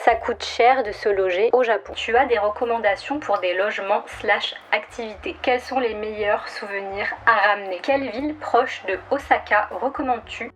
ça coûte cher de se loger au Japon. Tu as des recommandations pour des logements / activités. Quels sont les meilleurs souvenirs à ramener? Quelle ville proche de Osaka recommandes-tu?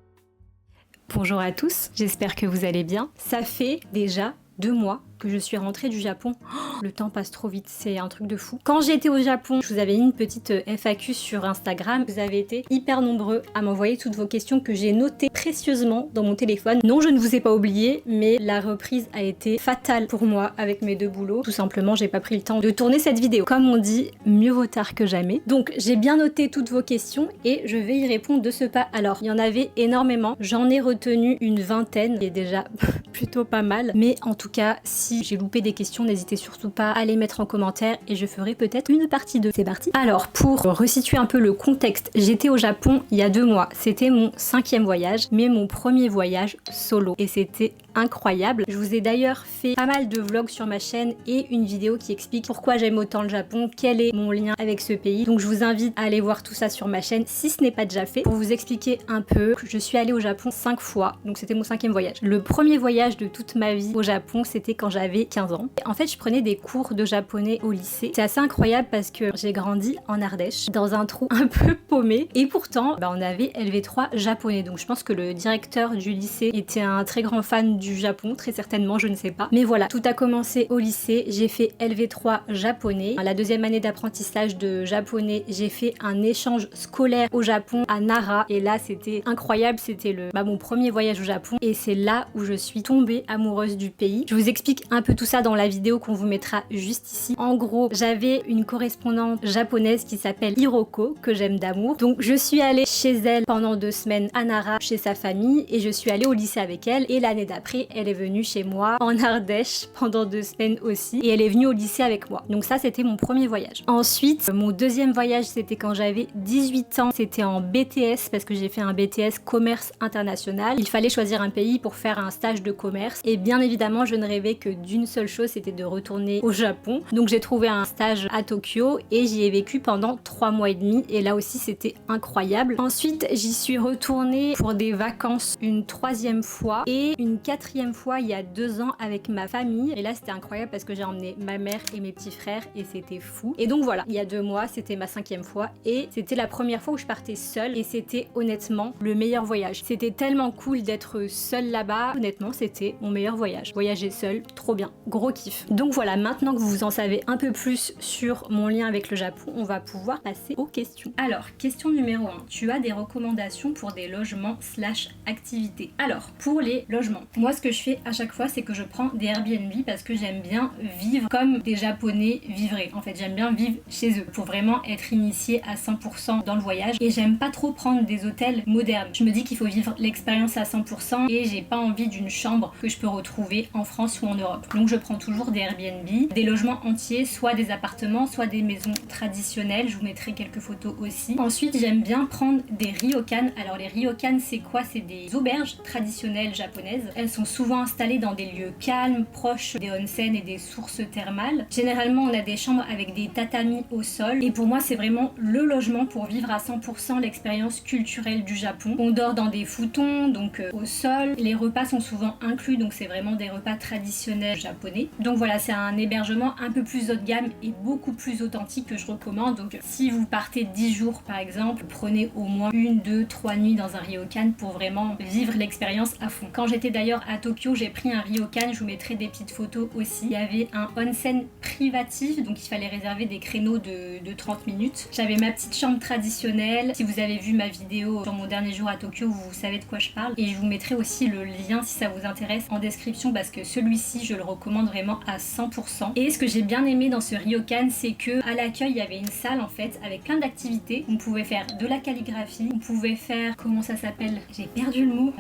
Bonjour à tous, j'espère que vous allez bien. Ça fait déjà 2 mois que je suis rentrée du Japon. Oh, le temps passe trop vite, c'est un truc de fou. Quand j'étais au Japon, je vous avais mis une petite FAQ sur Instagram. Vous avez été hyper nombreux à m'envoyer toutes vos questions que j'ai notées précieusement dans mon téléphone. Non, je ne vous ai pas oublié, mais la reprise a été fatale pour moi avec mes 2 boulots. Tout simplement, j'ai pas pris le temps de tourner cette vidéo. Comme on dit, mieux vaut tard que jamais. Donc, j'ai bien noté toutes vos questions et je vais y répondre de ce pas. Alors, il y en avait énormément. J'en ai retenu une vingtaine, qui est déjà plutôt pas mal. Mais en tout cas, si j'ai loupé des questions, n'hésitez surtout pas à les mettre en commentaire et je ferai peut-être une partie 2. C'est parti. Alors, pour resituer un peu le contexte, j'étais au Japon il y a 2 mois. C'était mon 5e voyage, mais mon premier voyage solo. Et c'était incroyable. Je vous ai d'ailleurs fait pas mal de vlogs sur ma chaîne et une vidéo qui explique pourquoi j'aime autant le Japon, quel est mon lien avec ce pays. Donc je vous invite à aller voir tout ça sur ma chaîne si ce n'est pas déjà fait. Pour vous expliquer un peu, je suis allée au Japon 5 fois, donc c'était mon 5e voyage. Le premier voyage de toute ma vie au Japon, c'était quand j'avais 15 ans. En fait, je prenais des cours de japonais au lycée. C'est assez incroyable parce que j'ai grandi en Ardèche, dans un trou un peu paumé. Et pourtant, on avait LV3 japonais. Donc je pense que le directeur du lycée était un très grand fan du Japon, très certainement, je ne sais pas. Mais voilà, tout a commencé au lycée. J'ai fait LV3 japonais. La 2e année d'apprentissage de japonais, j'ai fait un échange scolaire au Japon, à Nara. Et là, c'était incroyable. C'était mon premier voyage au Japon. Et c'est là où je suis tombée amoureuse du pays. Je vous explique un peu tout ça dans la vidéo qu'on vous mettra juste ici. En gros, j'avais une correspondante japonaise qui s'appelle Hiroko, que j'aime d'amour. Donc je suis allée chez elle pendant 2 semaines à Nara, chez sa famille, et je suis allée au lycée avec elle. Et l'année d'après, elle est venue chez moi en Ardèche pendant 2 semaines aussi, et elle est venue au lycée avec moi. Donc ça, c'était mon premier voyage. Ensuite, mon 2e voyage, c'était quand j'avais 18 ans. C'était en BTS, parce que j'ai fait un BTS commerce international. Il fallait choisir un pays pour faire un stage de commerce. Et bien évidemment, je ne rêvais que d'une seule chose, c'était de retourner au Japon. Donc j'ai trouvé un stage à Tokyo et j'y ai vécu pendant 3 mois et demi. Et là aussi, c'était incroyable. Ensuite, j'y suis retournée pour des vacances une 3e fois et une 4e fois il y a 2 ans avec ma famille. Et là, c'était incroyable parce que j'ai emmené ma mère et mes petits frères et c'était fou. Et donc voilà, il y a 2 mois, c'était ma 5e fois et c'était la première fois où je partais seule et c'était honnêtement le meilleur voyage. C'était tellement cool d'être seule là-bas. Honnêtement, c'était mon meilleur voyage. Voyager seule, trop bien, gros kiff. Donc voilà, maintenant que vous en savez un peu plus sur mon lien avec le Japon, on va pouvoir passer aux questions. Alors, question numéro 1. Tu as des recommandations pour des logements / activités? Alors, pour les logements, moi ce que je fais à chaque fois, c'est que je prends des Airbnb parce que j'aime bien vivre comme des Japonais vivraient. En fait, j'aime bien vivre chez eux pour vraiment être initiée à 100% dans le voyage et j'aime pas trop prendre des hôtels modernes. Je me dis qu'il faut vivre l'expérience à 100% et j'ai pas envie d'une chambre que je peux retrouver en France ou en Europe. Donc je prends toujours des Airbnb, des logements entiers, soit des appartements, soit des maisons traditionnelles. Je vous mettrai quelques photos aussi. Ensuite, j'aime bien prendre des ryokan. Alors les ryokan, c'est quoi? C'est des auberges traditionnelles japonaises. Elles sont souvent installées dans des lieux calmes, proches des onsen et des sources thermales. Généralement, on a des chambres avec des tatamis au sol. Et pour moi, c'est vraiment le logement pour vivre à 100% l'expérience culturelle du Japon. On dort dans des futons, donc au sol. Les repas sont souvent inclus, donc c'est vraiment des repas traditionnels japonais. Donc voilà, c'est un hébergement un peu plus haut de gamme et beaucoup plus authentique que je recommande. Donc si vous partez 10 jours par exemple, prenez au moins 1, 2, 3 nuits dans un ryokan pour vraiment vivre l'expérience à fond. Quand j'étais d'ailleurs à Tokyo, j'ai pris un ryokan, je vous mettrai des petites photos aussi. Il y avait un onsen privatif, donc il fallait réserver des créneaux de 30 minutes. J'avais ma petite chambre traditionnelle. Si vous avez vu ma vidéo sur mon dernier jour à Tokyo, vous savez de quoi je parle. Et je vous mettrai aussi le lien si ça vous intéresse en description parce que celui-ci, je le recommande vraiment à 100%. Et ce que j'ai bien aimé dans ce ryokan, c'est que à l'accueil, il y avait une salle en fait avec plein d'activités. On pouvait faire de la calligraphie, on pouvait faire, comment ça s'appelle? J'ai perdu le mot.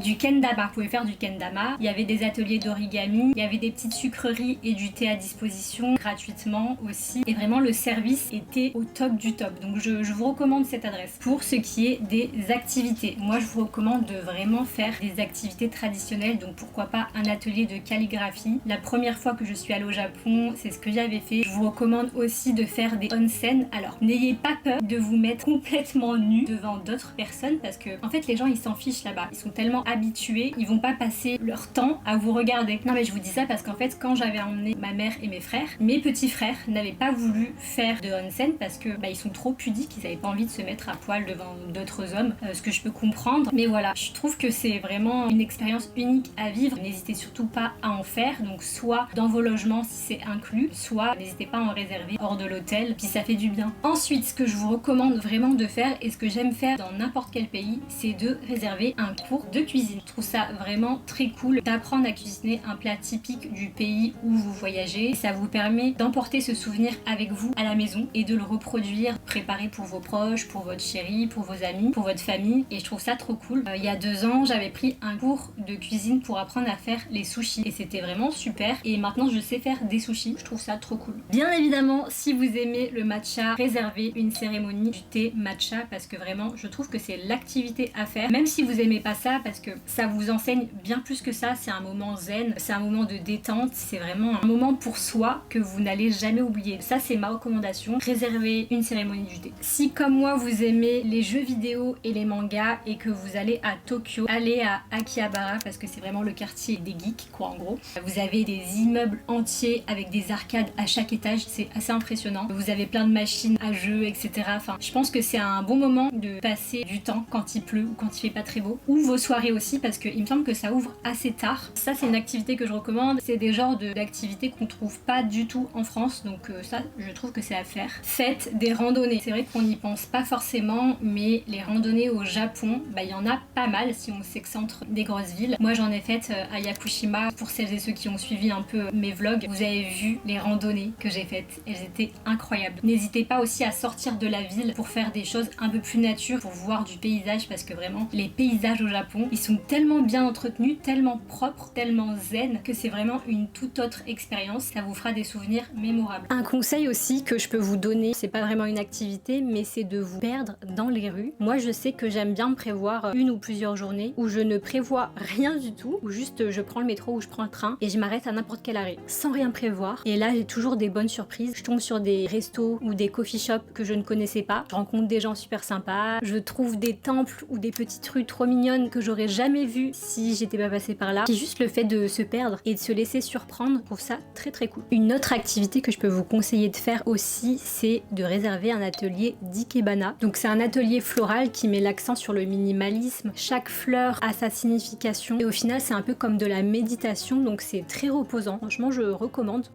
Du kendama, vous pouvez faire du kendama. Il y avait des ateliers d'origami, il y avait des petites sucreries et du thé à disposition gratuitement aussi. Et vraiment le service était au top du top. Donc je vous recommande cette adresse. Pour ce qui est des activités, moi je vous recommande de vraiment faire des activités traditionnelles. Donc pourquoi pas un atelier de calligraphie. La première fois que je suis allée au Japon, c'est ce que j'avais fait. Je vous recommande aussi de faire des onsen. Alors n'ayez pas peur de vous mettre complètement nu devant d'autres personnes parce que en fait les gens ils s'en fichent là-bas. Ils sont tellement habitués, ils vont pas passer leur temps à vous regarder. Non mais je vous dis ça parce qu'en fait quand j'avais emmené ma mère et mes frères, mes petits frères n'avaient pas voulu faire de onsen parce que ils sont trop pudiques, ils avaient pas envie de se mettre à poil devant d'autres hommes, ce que je peux comprendre. Mais voilà, je trouve que c'est vraiment une expérience unique à vivre. N'hésitez surtout pas à en faire, donc soit dans vos logements si c'est inclus, soit n'hésitez pas à en réserver hors de l'hôtel, puis ça fait du bien. Ensuite, ce que je vous recommande vraiment de faire et ce que j'aime faire dans n'importe quel pays, c'est de réserver un cours de cuisine. Je trouve ça vraiment très cool d'apprendre à cuisiner un plat typique du pays où vous voyagez. Ça vous permet d'emporter ce souvenir avec vous à la maison et de le reproduire, préparer pour vos proches, pour votre chérie, pour vos amis, pour votre famille, et je trouve ça trop cool. Il y a 2 ans, j'avais pris un cours de cuisine pour apprendre à faire les sushis et c'était vraiment super, et maintenant je sais faire des sushis, je trouve ça trop cool. Bien évidemment, si vous aimez le matcha, réservez une cérémonie du thé matcha parce que vraiment je trouve que c'est l'activité à faire, même si vous aimez pas ça, parce que ça vous enseigne bien plus que ça. C'est un moment zen, c'est un moment de détente, c'est vraiment un moment pour soi que vous n'allez jamais oublier. Ça c'est ma recommandation, réservez une cérémonie du thé. Si comme moi vous aimez les jeux vidéo et les mangas et que vous allez à Tokyo, allez à Akihabara parce que c'est vraiment le quartier des geeks quoi en gros. Vous avez des immeubles entiers avec des arcades à chaque étage, c'est assez impressionnant. Vous avez plein de machines à jeux, etc. Enfin, je pense que c'est un bon moment de passer du temps quand il pleut ou quand il fait pas très beau, ou vos soirées aussi parce qu'il me semble que ça ouvre assez tard. Ça c'est une activité que je recommande, c'est des genres d'activités qu'on trouve pas du tout en France, donc ça je trouve que c'est à faire. Faites des randonnées, c'est vrai qu'on n'y pense pas forcément, mais les randonnées au Japon, il y en a pas mal si on s'excentre des grosses villes. Moi j'en ai faites à Yakushima, pour celles et ceux qui ont suivi un peu mes vlogs, vous avez vu les randonnées que j'ai faites, elles étaient incroyables. N'hésitez pas aussi à sortir de la ville pour faire des choses un peu plus nature, pour voir du paysage, parce que vraiment les paysages au Japon, ils sont tellement bien entretenus, tellement propres, tellement zen, que c'est vraiment une toute autre expérience. Ça vous fera des souvenirs mémorables. Un conseil aussi que je peux vous donner, c'est pas vraiment une activité, mais c'est de vous perdre dans les rues. Moi je sais que j'aime bien prévoir une ou plusieurs journées où je ne prévois rien du tout, où juste je prends le métro ou je prends le train et je m'arrête à n'importe quel arrêt sans rien prévoir, et là j'ai toujours des bonnes surprises. Je tombe sur des restos ou des coffee shops que je ne connaissais pas, je rencontre des gens super sympas, je trouve des temples ou des petites rues trop mignonnes que j'aurais jamais vues si j'étais pas passée par là. C'est juste le fait de se perdre et de se laisser surprendre, je trouve ça très très cool. Une autre activité que je peux vous conseiller de faire aussi, c'est de réserver un atelier d'ikebana. Donc c'est un atelier floral qui met l'accent sur le minimalisme. Chaque fleur a sa signification et au final c'est un peu comme de la méditation, donc c'est très reposant. Franchement je recommande.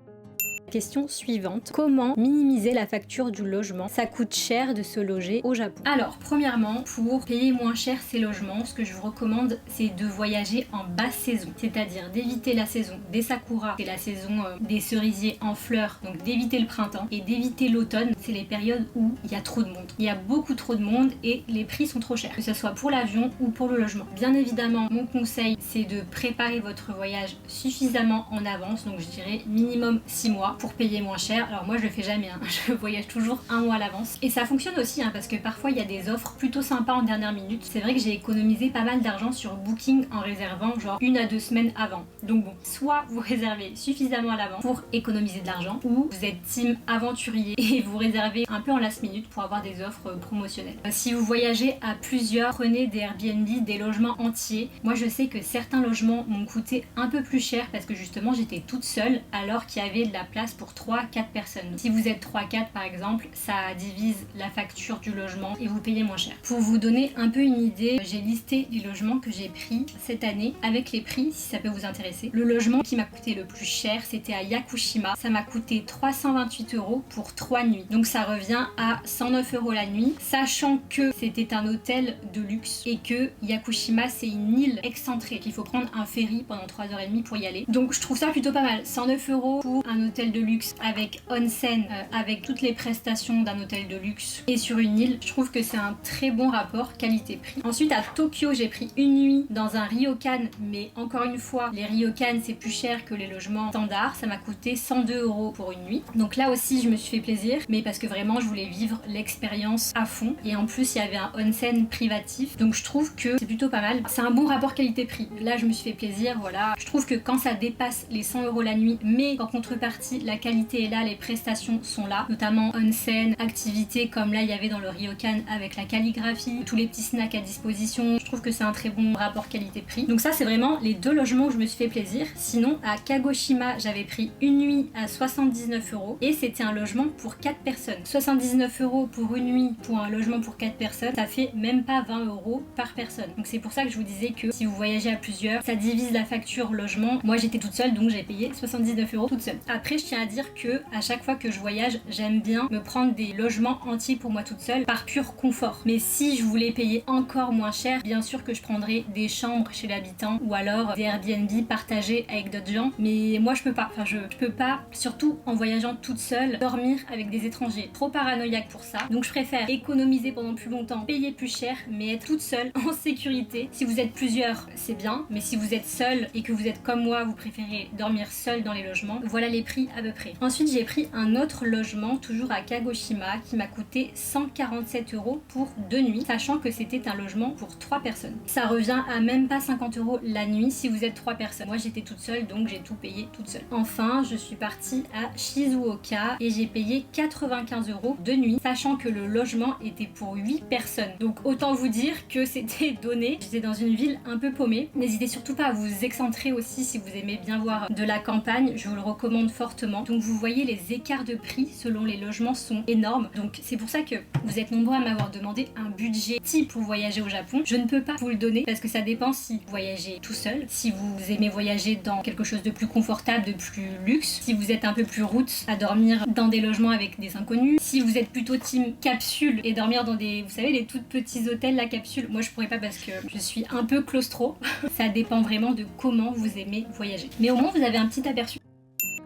Question suivante, comment minimiser la facture du logement? Ça coûte cher de se loger au Japon. Alors premièrement, pour payer moins cher ses logements, ce que je vous recommande c'est de voyager en basse saison, c'est-à-dire d'éviter la saison des sakuras, c'est la saison des cerisiers en fleurs, donc d'éviter le printemps et d'éviter l'automne, c'est les périodes où il y a trop de monde. Il y a beaucoup trop de monde et les prix sont trop chers, que ce soit pour l'avion ou pour le logement. Bien évidemment, mon conseil c'est de préparer votre voyage suffisamment en avance, donc je dirais minimum 6 mois pour payer moins cher. Alors moi je le fais jamais, je voyage toujours 1 mois à l'avance. Et ça fonctionne aussi parce que parfois il y a des offres plutôt sympas en dernière minute. C'est vrai que j'ai économisé pas mal d'argent sur Booking en réservant genre 1 à 2 semaines avant. Donc bon, soit vous réservez suffisamment à l'avance pour économiser de l'argent, ou vous êtes team aventurier et vous réservez un peu en last minute pour avoir des offres promotionnelles. Si vous voyagez à plusieurs, prenez des Airbnb, des logements entiers. Moi je sais que certains logements m'ont coûté un peu plus cher parce que justement j'étais toute seule alors qu'il y avait de la place pour 3-4 personnes. Si vous êtes 3-4 par exemple, ça divise la facture du logement et vous payez moins cher. Pour vous donner un peu une idée, j'ai listé les logements que j'ai pris cette année avec les prix si ça peut vous intéresser. Le logement qui m'a coûté le plus cher, c'était à Yakushima. Ça m'a coûté 328 € pour 3 nuits. Donc ça revient à 109 € la nuit, sachant que c'était un hôtel de luxe et que Yakushima c'est une île excentrée, qu'il faut prendre un ferry pendant 3h30 pour y aller. Donc je trouve ça plutôt pas mal. 109 € pour un hôtel de luxe avec onsen, avec toutes les prestations d'un hôtel de luxe et sur une île, je trouve que c'est un très bon rapport qualité-prix. Ensuite à Tokyo, j'ai pris une nuit dans un ryokan, mais encore une fois, les ryokan c'est plus cher que les logements standards, ça m'a coûté 102 € pour une nuit. Donc là aussi je me suis fait plaisir, mais parce que vraiment je voulais vivre l'expérience à fond, et en plus il y avait un onsen privatif, donc je trouve que c'est plutôt pas mal. C'est un bon rapport qualité-prix. Là je me suis fait plaisir, voilà. Je trouve que quand ça dépasse les 100 € la nuit, mais qu'en contrepartie la qualité est là, les prestations sont là, notamment onsen, activités comme là il y avait dans le ryokan avec la calligraphie, tous les petits snacks à disposition. Je trouve que c'est un très bon rapport qualité-prix. Donc ça c'est vraiment les 2 logements où je me suis fait plaisir. Sinon à Kagoshima j'avais pris une nuit à 79 € et c'était un logement pour 4 personnes. 79 € pour une nuit pour un logement pour 4 personnes, ça fait même pas 20 € par personne. Donc c'est pour ça que je vous disais que si vous voyagez à plusieurs, ça divise la facture logement. Moi j'étais toute seule donc j'ai payé 79 € toute seule. Après je tiens à dire que à chaque fois que je voyage, j'aime bien me prendre des logements entiers pour moi toute seule par pur confort. Mais si je voulais payer encore moins cher, bien sûr que je prendrais des chambres chez l'habitant ou alors des Airbnb partagés avec d'autres gens. Mais moi je peux pas, je peux pas, surtout en voyageant toute seule, dormir avec des étrangers. Trop paranoïaque pour ça. Donc je préfère économiser pendant plus longtemps, payer plus cher, mais être toute seule en sécurité. Si vous êtes plusieurs, c'est bien, mais si vous êtes seul et que vous êtes comme moi, vous préférez dormir seul dans les logements, voilà les prix à peu près. Ensuite j'ai pris un autre logement, toujours à Kagoshima, qui m'a coûté 147 € pour 2 nuits, sachant que c'était un logement pour 3 personnes. Ça revient à même pas 50 € la nuit si vous êtes 3 personnes. Moi j'étais toute seule donc j'ai tout payé toute seule. Enfin je suis partie à Shizuoka et j'ai payé 95 € de nuit, sachant que le logement était pour 8 personnes. Donc autant vous dire que c'était donné. J'étais dans une ville un peu paumée. N'hésitez surtout pas à vous excentrer aussi si vous aimez bien voir de la campagne, je vous le recommande fortement. Donc vous voyez les écarts de prix selon les logements sont énormes. Donc c'est pour ça que vous êtes nombreux à m'avoir demandé un budget type pour voyager au Japon. Je ne peux pas vous le donner parce que ça dépend si vous voyagez tout seul, si vous aimez voyager dans quelque chose de plus confortable, de plus luxe, si vous êtes un peu plus route à dormir dans des logements avec des inconnus, si vous êtes plutôt team capsule et dormir dans des, vous savez, les toutes petits hôtels, la capsule. Moi je pourrais pas parce que je suis un peu claustro. Ça dépend vraiment de comment vous aimez voyager. Mais au moins vous avez un petit aperçu.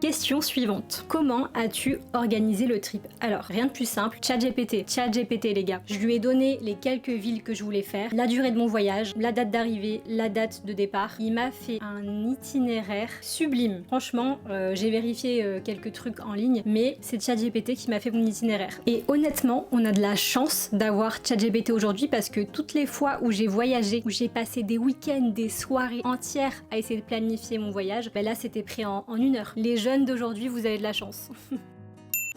Question suivante. Comment as-tu organisé le trip? Alors, rien de plus simple, ChatGPT les gars. Je lui ai donné les quelques villes que je voulais faire, la durée de mon voyage, la date d'arrivée, la date de départ. Il m'a fait un itinéraire sublime. Franchement, j'ai vérifié quelques trucs en ligne, mais c'est ChatGPT qui m'a fait mon itinéraire. Et honnêtement, on a de la chance d'avoir ChatGPT aujourd'hui parce que toutes les fois où j'ai voyagé, où j'ai passé des week-ends, des soirées entières à essayer de planifier mon voyage, ben là c'était pris en 1 heure. Les jeunes d'aujourd'hui, vous avez de la chance.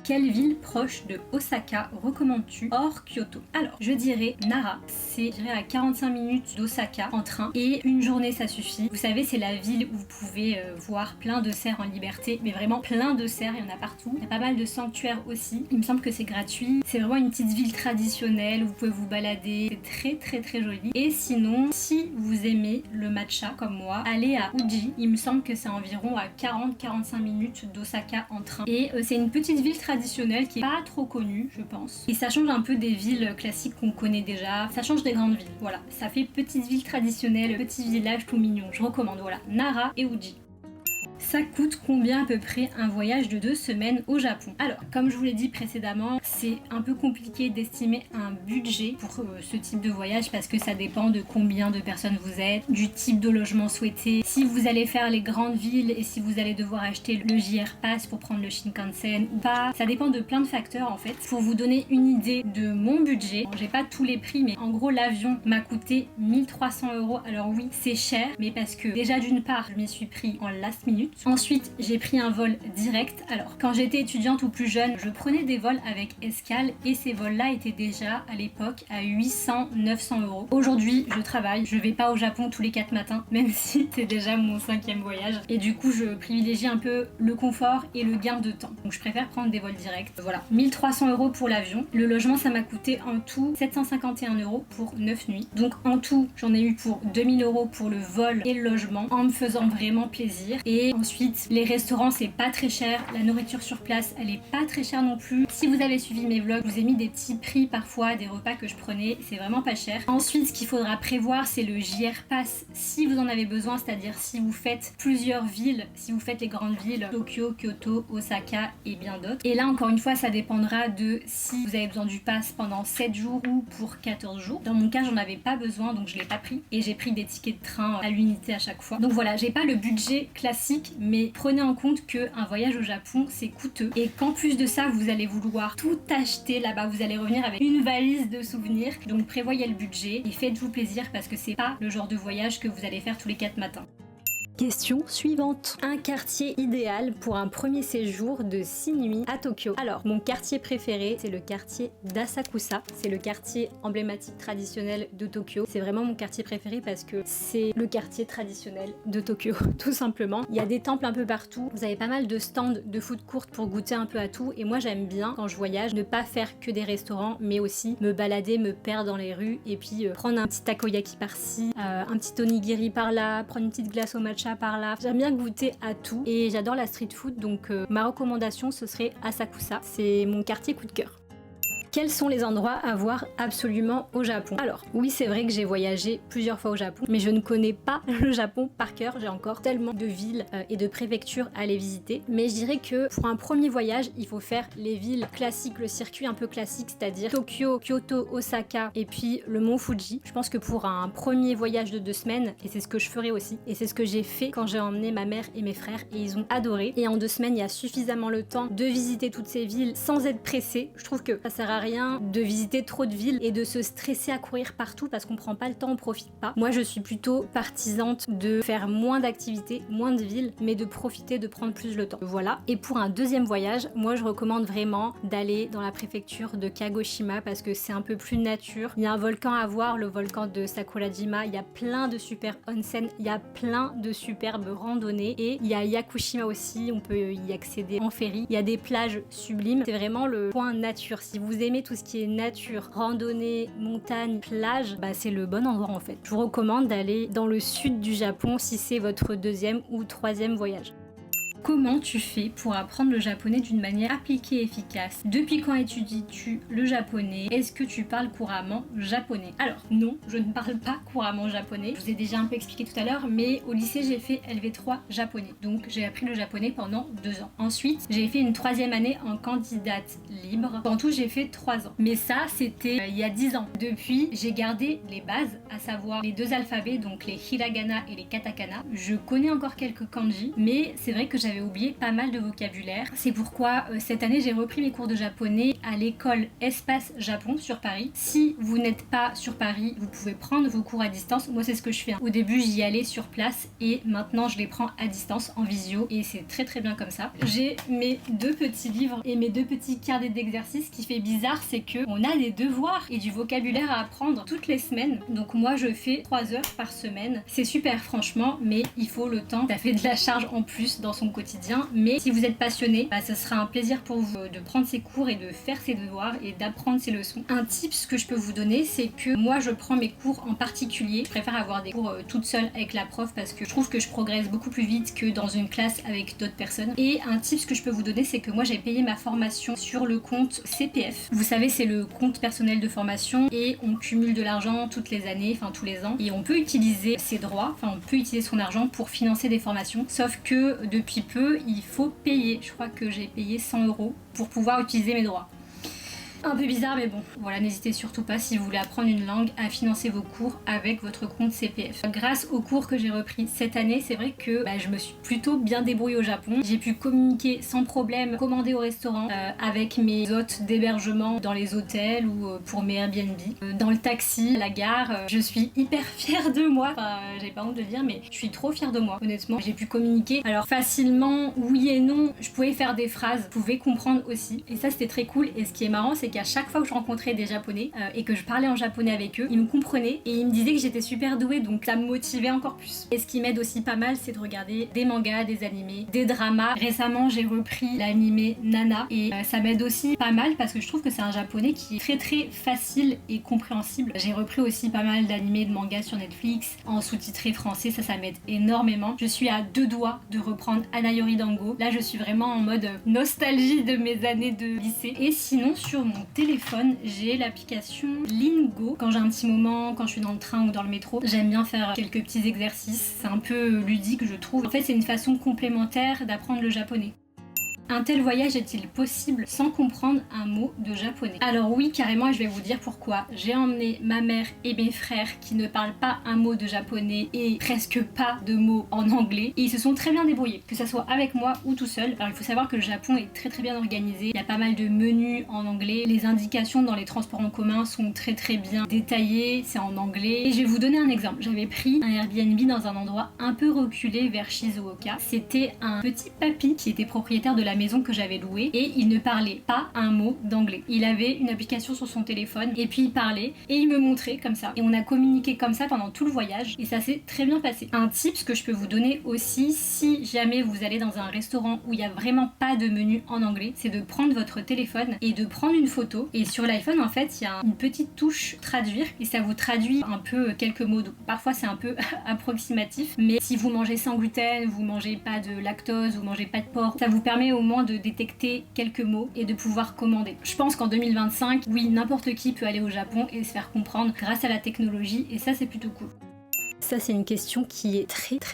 Quelle ville proche de Osaka recommandes-tu hors Kyoto? Alors, je dirais Nara. C'est, je dirais, à 45 minutes d'Osaka en train et une journée ça suffit. Vous savez, c'est la ville où vous pouvez voir plein de cerfs en liberté, mais vraiment plein de cerfs, il y en a partout. Il y a pas mal de sanctuaires aussi. Il me semble que c'est gratuit. C'est vraiment une petite ville traditionnelle où vous pouvez vous balader. C'est très très très joli. Et sinon, si vous aimez le matcha comme moi, allez à Uji. Il me semble que c'est environ à 40-45 minutes d'Osaka en train. Et c'est une petite ville traditionnelle qui est pas trop connue, je pense. Et ça change un peu des villes classiques qu'on connaît déjà. Ça change des grandes villes. Voilà, ça fait petite ville traditionnelle, petit village tout mignon. Je recommande, voilà, Nara et Uji. Ça coûte combien à peu près un voyage de 2 semaines au Japon? Alors, comme je vous l'ai dit précédemment, c'est un peu compliqué d'estimer un budget pour ce type de voyage parce que ça dépend de combien de personnes vous êtes, du type de logement souhaité, si vous allez faire les grandes villes et si vous allez devoir acheter le JR Pass pour prendre le Shinkansen ou pas. Ça dépend de plein de facteurs en fait. Pour vous donner une idée de mon budget, bon, j'ai pas tous les prix, mais en gros l'avion m'a coûté 1300 €. Alors oui, c'est cher, mais parce que déjà d'une part, je m'y suis pris en last minute. Ensuite, j'ai pris un vol direct. Alors, quand j'étais étudiante ou plus jeune, je prenais des vols avec escale et ces vols-là étaient déjà à l'époque à 800-900 €. Aujourd'hui, je travaille, je vais pas au Japon tous les 4 matins, même si c'est déjà mon 5e voyage. Et du coup, je privilégie un peu le confort et le gain de temps. Donc, je préfère prendre des vols directs. Voilà, 1300 € pour l'avion. Le logement, ça m'a coûté en tout 751 € pour 9 nuits. Donc, en tout, j'en ai eu pour 2000 € pour le vol et le logement, en me faisant vraiment plaisir. Et ensuite, les restaurants, c'est pas très cher. La nourriture sur place, elle est pas très chère non plus. Si vous avez suivi mes vlogs, je vous ai mis des petits prix parfois des repas que je prenais. C'est vraiment pas cher. Ensuite, ce qu'il faudra prévoir, c'est le JR Pass si vous en avez besoin, c'est-à-dire si vous faites plusieurs villes, si vous faites les grandes villes, Tokyo, Kyoto, Osaka et bien d'autres. Et là, encore une fois, ça dépendra de si vous avez besoin du pass pendant 7 jours ou pour 14 jours. Dans mon cas, j'en avais pas besoin, donc je l'ai pas pris. Et j'ai pris des tickets de train à l'unité à chaque fois. Donc voilà, j'ai pas le budget classique, mais prenez en compte qu'un voyage au Japon c'est coûteux et qu'en plus de ça vous allez vouloir tout acheter là-bas, vous allez revenir avec une valise de souvenirs, donc prévoyez le budget et faites-vous plaisir parce que c'est pas le genre de voyage que vous allez faire tous les 4 matins. Question suivante. Un quartier idéal pour un premier séjour de 6 nuits à Tokyo. Alors, mon quartier préféré, c'est le quartier d'Asakusa. C'est le quartier emblématique traditionnel de Tokyo. C'est vraiment mon quartier préféré parce que c'est le quartier traditionnel de Tokyo, tout simplement. Il y a des temples un peu partout. Vous avez pas mal de stands de food court pour goûter un peu à tout. Et moi, j'aime bien, quand je voyage, ne pas faire que des restaurants, mais aussi me balader, me perdre dans les rues et puis prendre un petit takoyaki par-ci, un petit onigiri par-là, prendre une petite glace au matcha par là. J'aime bien goûter à tout et j'adore la street food, donc ma recommandation ce serait Asakusa. C'est mon quartier coup de cœur. Quels sont les endroits à voir absolument au Japon? Alors, oui, c'est vrai que j'ai voyagé plusieurs fois au Japon, mais je ne connais pas le Japon par cœur. J'ai encore tellement de villes et de préfectures à les visiter. Mais je dirais que pour un premier voyage, il faut faire les villes classiques, le circuit un peu classique, c'est-à-dire Tokyo, Kyoto, Osaka et puis le mont Fuji. Je pense que pour un premier voyage de 2 semaines, et c'est ce que je ferai aussi, et c'est ce que j'ai fait quand j'ai emmené ma mère et mes frères, et ils ont adoré. Et en 2 semaines, il y a suffisamment le temps de visiter toutes ces villes sans être pressé. Je trouve que ça sert à rien de visiter trop de villes et de se stresser à courir partout parce qu'on prend pas le temps, on profite pas. Moi je suis plutôt partisante de faire moins d'activités, moins de villes, mais de profiter, de prendre plus le temps. Voilà. Et pour un deuxième voyage, moi je recommande vraiment d'aller dans la préfecture de Kagoshima parce que c'est un peu plus nature. Il y a un volcan à voir, le volcan de Sakurajima, il y a plein de super onsen, il y a plein de superbes randonnées et il y a Yakushima aussi, on peut y accéder en ferry. Il y a des plages sublimes, c'est vraiment le point nature. Si vous aimez tout ce qui est nature, randonnée, montagne, plage, bah c'est le bon endroit en fait. Je vous recommande d'aller dans le sud du Japon si c'est votre 2e ou 3e voyage. Comment tu fais pour apprendre le japonais d'une manière appliquée et efficace? Depuis quand étudies-tu le japonais? Est-ce que tu parles couramment japonais? Alors non, je ne parle pas couramment japonais. Je vous ai déjà un peu expliqué tout à l'heure, mais au lycée j'ai fait LV3 japonais. Donc j'ai appris le japonais pendant 2 ans. Ensuite, j'ai fait une 3e année en candidate libre. En tout, j'ai fait 3 ans. Mais ça, c'était il y a 10 ans. Depuis, j'ai gardé les bases, à savoir les 2 alphabets, donc les hiragana et les katakana. Je connais encore quelques kanji, mais c'est vrai que j'avais oublié pas mal de vocabulaire. C'est pourquoi cette année j'ai repris mes cours de japonais à l'école Espace Japon sur Paris. Si vous n'êtes pas sur Paris, vous pouvez prendre vos cours à distance. Moi c'est ce que je fais. Au début j'y allais sur place et maintenant je les prends à distance en visio et c'est très très bien comme ça. J'ai mes 2 petits livres et mes 2 petits carnets d'exercices. Ce qui fait bizarre c'est que on a des devoirs et du vocabulaire à apprendre toutes les semaines. Donc moi je fais 3 heures par semaine. C'est super franchement, mais il faut le temps. Ça fait de la charge en plus dans son quotidien, mais si vous êtes passionné, bah, ce sera un plaisir pour vous de prendre ces cours et de faire ces devoirs et d'apprendre ces leçons. Un tips que je peux vous donner, c'est que moi je prends mes cours en particulier. Je préfère avoir des cours toute seule avec la prof parce que je trouve que je progresse beaucoup plus vite que dans une classe avec d'autres personnes. Et un tips que je peux vous donner, c'est que moi j'ai payé ma formation sur le compte CPF. Vous savez, c'est le compte personnel de formation et on cumule de l'argent toutes les années, enfin tous les ans, et on peut utiliser ses droits, enfin on peut utiliser son argent pour financer des formations. Sauf que depuis peu, il faut payer. Je crois que j'ai payé 100 € pour pouvoir utiliser mes droits. Un peu bizarre, mais bon, voilà, n'hésitez surtout pas si vous voulez apprendre une langue à financer vos cours avec votre compte CPF. Grâce aux cours que j'ai repris cette année, c'est vrai que je me suis plutôt bien débrouillée au Japon. J'ai pu communiquer sans problème, commander au restaurant avec mes hôtes d'hébergement dans les hôtels ou pour mes Airbnb. Dans le taxi, à la gare, je suis hyper fière de moi. Enfin, j'ai pas honte de le dire, mais je suis trop fière de moi, honnêtement. J'ai pu communiquer. Alors facilement, oui et non, je pouvais faire des phrases, je pouvais comprendre aussi. Et ça, c'était très cool. Et ce qui est marrant, c'est qu'à chaque fois que je rencontrais des japonais et que je parlais en japonais avec eux, ils me comprenaient et ils me disaient que j'étais super douée, donc ça me motivait encore plus. Et ce qui m'aide aussi pas mal, c'est de regarder des mangas, des animés, des dramas. Récemment, j'ai repris l'animé Nana et ça m'aide aussi pas mal parce que je trouve que c'est un japonais qui est très très facile et compréhensible. J'ai repris aussi pas mal d'animés, de mangas sur Netflix en sous-titré français, ça m'aide énormément. Je suis à 2 doigts de reprendre Anayori Dango. Là, je suis vraiment en mode nostalgie de mes années de lycée. Et sinon, sur mon téléphone, j'ai l'application Lingo. Quand j'ai un petit moment, quand je suis dans le train ou dans le métro, j'aime bien faire quelques petits exercices. C'est un peu ludique, je trouve. En fait, c'est une façon complémentaire d'apprendre le japonais. Un tel voyage est-il possible sans comprendre un mot de japonais? Alors oui, carrément, et je vais vous dire pourquoi. J'ai emmené ma mère et mes frères qui ne parlent pas un mot de japonais et presque pas de mots en anglais, et ils se sont très bien débrouillés, que ça soit avec moi ou tout seul. Alors il faut savoir que le Japon est très bien organisé, il y a pas mal de menus en anglais, les indications dans les transports en commun sont très bien détaillées, c'est en anglais. Et je vais vous donner un exemple. J'avais pris un Airbnb dans un endroit un peu reculé vers Shizuoka. C'était un petit papy qui était propriétaire de la maison que j'avais louée et il ne parlait pas un mot d'anglais. Il avait une application sur son téléphone et puis il parlait et il me montrait comme ça. Et on a communiqué comme ça pendant tout le voyage et ça s'est très bien passé. Un tip que je peux vous donner aussi, si jamais vous allez dans un restaurant où il n'y a vraiment pas de menu en anglais, c'est de prendre votre téléphone et de prendre une photo. Et sur l'iPhone, en fait, il y a une petite touche traduire et ça vous traduit un peu quelques mots. Donc, parfois, c'est un peu approximatif, mais si vous mangez sans gluten, vous mangez pas de lactose, vous mangez pas de porc, ça vous permet au moins de détecter quelques mots et de pouvoir commander. Je pense qu'en 2025, oui, n'importe qui peut aller au Japon et se faire comprendre grâce à la technologie et ça, c'est plutôt cool. Ça, c'est une question qui est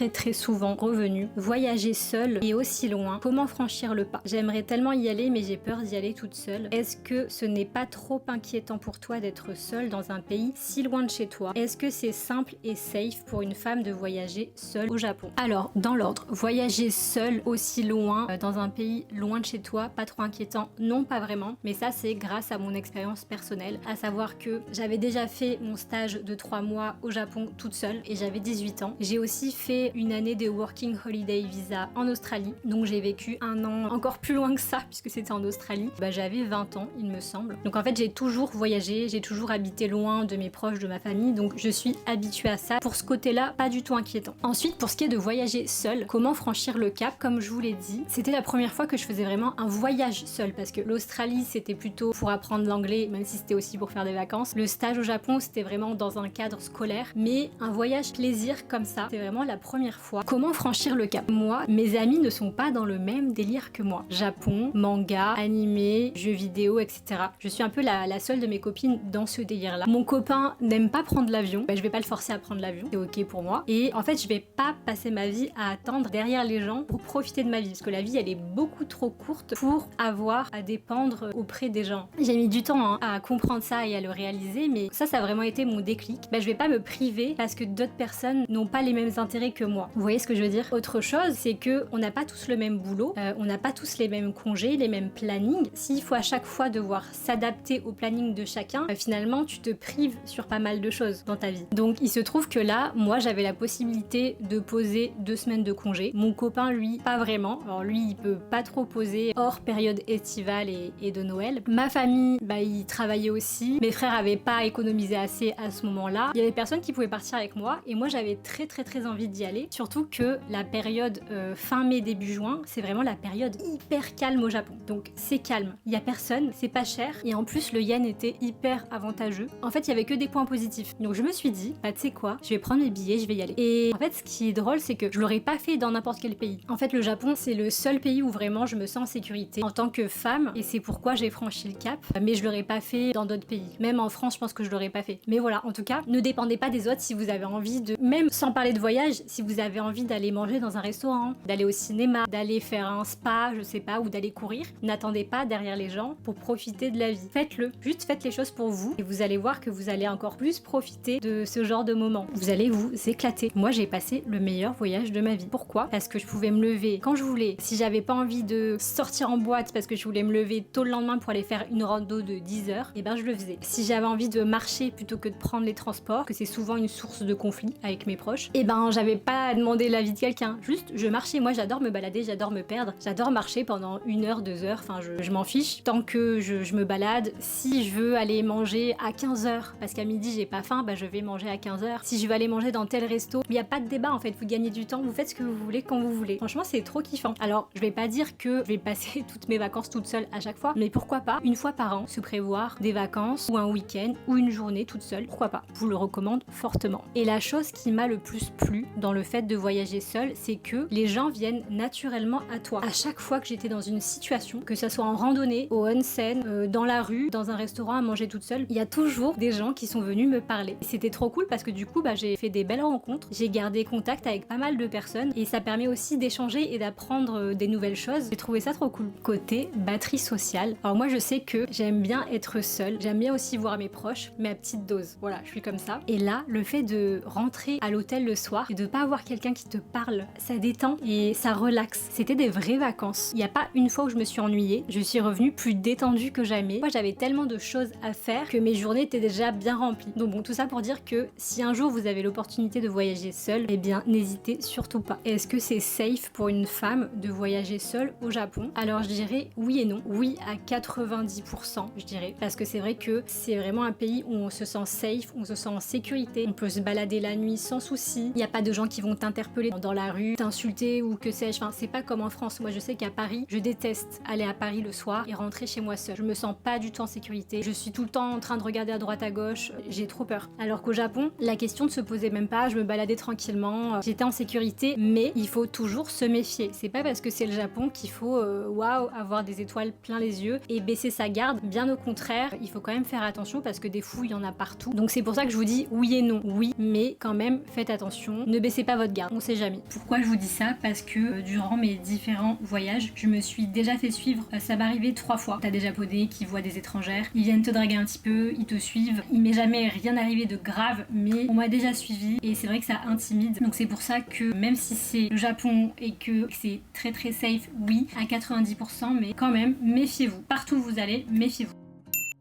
très souvent revenue. Voyager seule et aussi loin, comment franchir le pas? J'aimerais tellement y aller, mais j'ai peur d'y aller toute seule. Est-ce que ce n'est pas trop inquiétant pour toi d'être seule dans un pays si loin de chez toi? Est-ce que c'est simple et safe pour une femme de voyager seule au Japon? Alors, dans l'ordre, voyager seule aussi loin, dans un pays loin de chez toi, pas trop inquiétant? Non, pas vraiment. Mais ça, c'est grâce à mon expérience personnelle, à savoir que j'avais déjà fait mon stage de 3 mois au Japon toute seule et j'avais 18 ans. J'ai aussi fait une année de Working Holiday Visa en Australie, donc j'ai vécu un an encore plus loin que ça puisque c'était en Australie. J'avais 20 ans, il me semble. Donc en fait, j'ai toujours voyagé, j'ai toujours habité loin de mes proches, de ma famille, donc je suis habituée à ça. Pour ce côté-là, pas du tout inquiétant. Ensuite, pour ce qui est de voyager seule, comment franchir le cap? Comme je vous l'ai dit, c'était la première fois que je faisais vraiment un voyage seul parce que l'Australie, c'était plutôt pour apprendre l'anglais, même si c'était aussi pour faire des vacances. Le stage au Japon, c'était vraiment dans un cadre scolaire, mais un voyage plaisir comme ça, c'est vraiment la première fois. Comment franchir le cap? Moi, mes amis ne sont pas dans le même délire que moi. Japon, manga, animé, jeux vidéo, etc. Je suis un peu la seule de mes copines dans ce délire-là. Mon copain n'aime pas prendre l'avion, je vais pas le forcer à prendre l'avion, c'est ok pour moi. Et en fait, je vais pas passer ma vie à attendre derrière les gens pour profiter de ma vie, parce que la vie, elle est beaucoup trop courte pour avoir à dépendre auprès des gens. J'ai mis du temps à comprendre ça et à le réaliser, mais ça a vraiment été mon déclic. Je vais pas me priver parce que d'autres personnes n'ont pas les mêmes intérêts que moi. Vous voyez ce que je veux dire? Autre chose, c'est que on n'a pas tous le même boulot, on n'a pas tous les mêmes congés, les mêmes plannings. S'il faut à chaque fois devoir s'adapter au planning de chacun, finalement tu te prives sur pas mal de choses dans ta vie. Donc il se trouve que là, moi j'avais la possibilité de poser 2 semaines de congé. Mon copain, lui, pas vraiment. Alors lui, il peut pas trop poser hors période estivale et de Noël. Ma famille, il travaillait aussi. Mes frères avaient pas économisé assez à ce moment-là. Il y avait personne qui pouvait partir avec moi et moi j'avais très envie d'y aller, surtout que la période fin mai début juin, c'est vraiment la période hyper calme au Japon. Donc c'est calme, il y a personne, c'est pas cher et en plus le yen était hyper avantageux. En fait, il y avait que des points positifs. Donc je me suis dit, tu sais quoi, je vais prendre mes billets, je vais y aller. Et en fait, ce qui est drôle, c'est que je l'aurais pas fait dans n'importe quel pays. En fait, le Japon, c'est le seul pays où vraiment je me sens en sécurité en tant que femme et c'est pourquoi j'ai franchi le cap. Mais je l'aurais pas fait dans d'autres pays. Même en France, je pense que je l'aurais pas fait. Mais voilà, en tout cas, ne dépendez pas des autres si vous avez envie de, même sans parler de voyage, si vous avez envie d'aller manger dans un restaurant, d'aller au cinéma, d'aller faire un spa, je sais pas, ou d'aller courir, n'attendez pas derrière les gens pour profiter de la vie. Faites-le, juste faites les choses pour vous et vous allez voir que vous allez encore plus profiter de ce genre de moment. Vous allez vous éclater. Moi, j'ai passé le meilleur voyage de ma vie. Pourquoi? Parce que je pouvais me lever quand je voulais. Si j'avais pas envie de sortir en boîte parce que je voulais me lever tôt le lendemain pour aller faire une rando de 10 heures, je le faisais. Si j'avais envie de marcher plutôt que de prendre les transports, que c'est souvent une source de conflit avec mes proches, j'avais pas à demander l'avis de quelqu'un. Juste, je marchais. Moi, j'adore me balader, j'adore me perdre. J'adore marcher pendant 1 heure, 2 heures. Enfin, je m'en fiche. Tant que je me balade. Si je veux aller manger à 15 heures, parce qu'à midi, j'ai pas faim, je vais manger à 15 heures. Si je veux aller manger dans tel resto, il n'y a pas de débat en fait. Vous gagnez du temps, vous faites ce que vous voulez quand vous voulez. Franchement, c'est trop kiffant. Alors, je vais pas dire que je vais passer toutes mes vacances toute seule à chaque fois, mais pourquoi pas, une fois par an, se prévoir des vacances ou un week-end ou une journée toute seule. Pourquoi pas? Je vous le recommande fortement. Et la chose chose qui m'a le plus plu dans le fait de voyager seule, c'est que les gens viennent naturellement à toi. À chaque fois que j'étais dans une situation, que ça soit en randonnée, au onsen, dans la rue, dans un restaurant à manger toute seule, il y a toujours des gens qui sont venus me parler. C'était trop cool parce que du coup, j'ai fait des belles rencontres, j'ai gardé contact avec pas mal de personnes et ça permet aussi d'échanger et d'apprendre des nouvelles choses. J'ai trouvé ça trop cool. Côté batterie sociale, alors moi je sais que j'aime bien être seule, j'aime bien aussi voir mes proches, mais à petite dose. Voilà, je suis comme ça. Et là, le fait de rentrer à l'hôtel le soir et de pas avoir quelqu'un qui te parle, ça détend et ça relaxe. C'était des vraies vacances. Il n'y a pas une fois où je me suis ennuyée, je suis revenue plus détendue que jamais. Moi j'avais tellement de choses à faire que mes journées étaient déjà bien remplies. Donc bon, tout ça pour dire que si un jour vous avez l'opportunité de voyager seule, eh bien n'hésitez surtout pas. Est-ce que c'est safe pour une femme de voyager seule au Japon? Alors je dirais oui et non. Oui à 90%, je dirais, parce que c'est vrai que c'est vraiment un pays où on se sent safe, on se sent en sécurité, on peut se balader la nuit sans souci, il n'y a pas de gens qui vont t'interpeller dans la rue, t'insulter ou que sais-je, enfin c'est pas comme en France. Moi je sais qu'à Paris, je déteste aller à Paris le soir et rentrer chez moi seule. Je me sens pas du tout en sécurité, je suis tout le temps en train de regarder à droite à gauche, j'ai trop peur. Alors qu'au Japon, la question ne se posait même pas, je me baladais tranquillement, j'étais en sécurité, mais il faut toujours se méfier. C'est pas parce que c'est le Japon qu'il faut waouh, avoir des étoiles plein les yeux et baisser sa garde. Bien au contraire, il faut quand même faire attention parce que des fous, il y en a partout. Donc c'est pour ça que je vous dis oui et non. Oui, mais quand même, faites attention. Ne baissez pas votre garde, on sait jamais. Pourquoi je vous dis ça? Parce que durant mes différents voyages, je me suis déjà fait suivre. Ça m'est arrivé 3 fois. T'as des Japonais qui voient des étrangères, ils viennent te draguer un petit peu, ils te suivent. Il m'est jamais rien arrivé de grave, mais on m'a déjà suivi et c'est vrai que ça intimide. Donc c'est pour ça que même si c'est le Japon et que c'est très très safe, oui, à 90%, mais quand même, méfiez-vous. Partout où vous allez, méfiez-vous.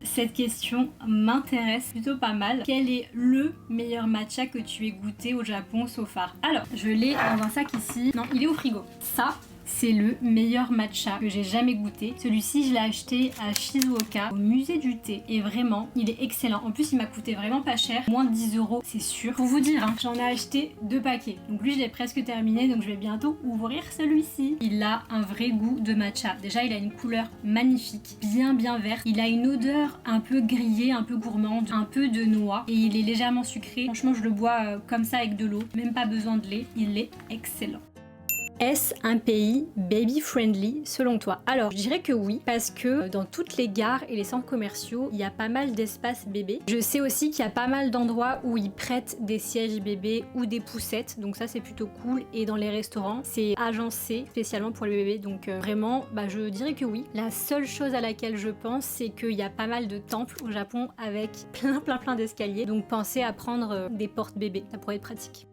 Cette question m'intéresse plutôt pas mal. Quel est le meilleur matcha que tu aies goûté au Japon so far? Alors, je l'ai dans un sac ici. Non, il est au frigo. Ça, c'est le meilleur matcha que j'ai jamais goûté. Celui-ci, je l'ai acheté à Shizuoka, au musée du thé. Et vraiment, il est excellent. En plus, il m'a coûté vraiment pas cher. Moins de 10 €, c'est sûr. Pour vous dire, hein, j'en ai acheté 2 paquets. Donc lui, je l'ai presque terminé. Donc je vais bientôt ouvrir celui-ci. Il a un vrai goût de matcha. Déjà, il a une couleur magnifique, bien verte. Il a une odeur un peu grillée, un peu gourmande, un peu de noix. Et il est légèrement sucré. Franchement, je le bois comme ça avec de l'eau. Même pas besoin de lait. Il est excellent. Est-ce un pays baby-friendly selon toi? Alors, je dirais que oui, parce que dans toutes les gares et les centres commerciaux, il y a pas mal d'espaces bébés. Je sais aussi qu'il y a pas mal d'endroits où ils prêtent des sièges bébés ou des poussettes, donc ça c'est plutôt cool. Et dans les restaurants, c'est agencé spécialement pour les bébés, donc vraiment, je dirais que oui. La seule chose à laquelle je pense, c'est qu'il y a pas mal de temples au Japon avec plein d'escaliers, donc pensez à prendre des portes bébés, ça pourrait être pratique.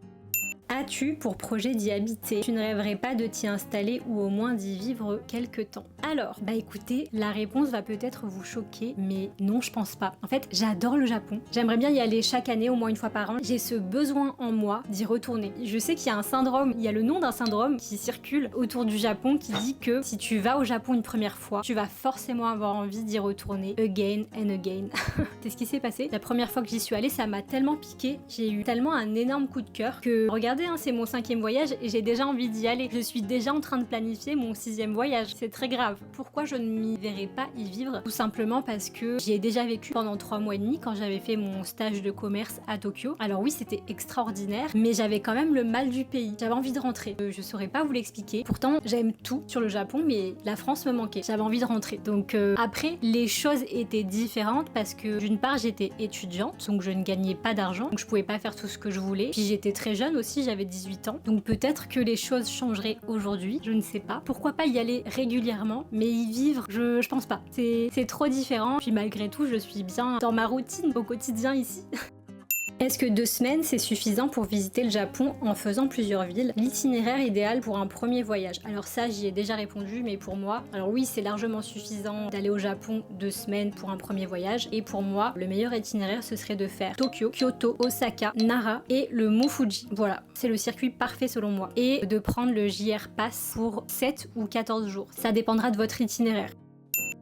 As-tu pour projet d'y habiter? Tu ne rêverais pas de t'y installer ou au moins d'y vivre quelque temps? Alors, écoutez, la réponse va peut-être vous choquer, mais non, je pense pas. En fait, j'adore le Japon. J'aimerais bien y aller chaque année, au moins une fois par an. J'ai ce besoin en moi d'y retourner. Je sais qu'il y a un syndrome, il y a le nom d'un syndrome qui circule autour du Japon qui dit que si tu vas au Japon une première fois, tu vas forcément avoir envie d'y retourner again and again. C'est ce qui s'est passé. La première fois que j'y suis allée, ça m'a tellement piqué. J'ai eu tellement un énorme coup de cœur que, regardez, c'est mon 5e voyage et j'ai déjà envie d'y aller. Je suis déjà en train de planifier mon 6e voyage. C'est très grave. Pourquoi je ne m'y verrais pas y vivre? Tout simplement parce que j'y ai déjà vécu pendant 3 mois et demi quand j'avais fait mon stage de commerce à Tokyo. Alors oui, c'était extraordinaire, mais j'avais quand même le mal du pays. J'avais envie de rentrer. Je saurais pas vous l'expliquer. Pourtant, j'aime tout sur le Japon, mais la France me manquait. J'avais envie de rentrer. Donc après, les choses étaient différentes parce que d'une part, j'étais étudiante, donc je ne gagnais pas d'argent, donc je pouvais pas faire tout ce que je voulais. Puis j'étais très jeune aussi, j'avais 18 ans, donc peut-être que les choses changeraient aujourd'hui, je ne sais pas. Pourquoi pas y aller régulièrement, mais y vivre, je pense pas. C'est trop différent, puis malgré tout, je suis bien dans ma routine au quotidien ici. Est-ce que 2 semaines c'est suffisant pour visiter le Japon en faisant plusieurs villes? L'itinéraire idéal pour un premier voyage. Alors ça j'y ai déjà répondu, mais pour moi, alors oui c'est largement suffisant d'aller au Japon 2 semaines pour un premier voyage. Et pour moi, le meilleur itinéraire ce serait de faire Tokyo, Kyoto, Osaka, Nara et le Mont Fuji. Voilà, c'est le circuit parfait selon moi. Et de prendre le JR Pass pour 7 ou 14 jours. Ça dépendra de votre itinéraire.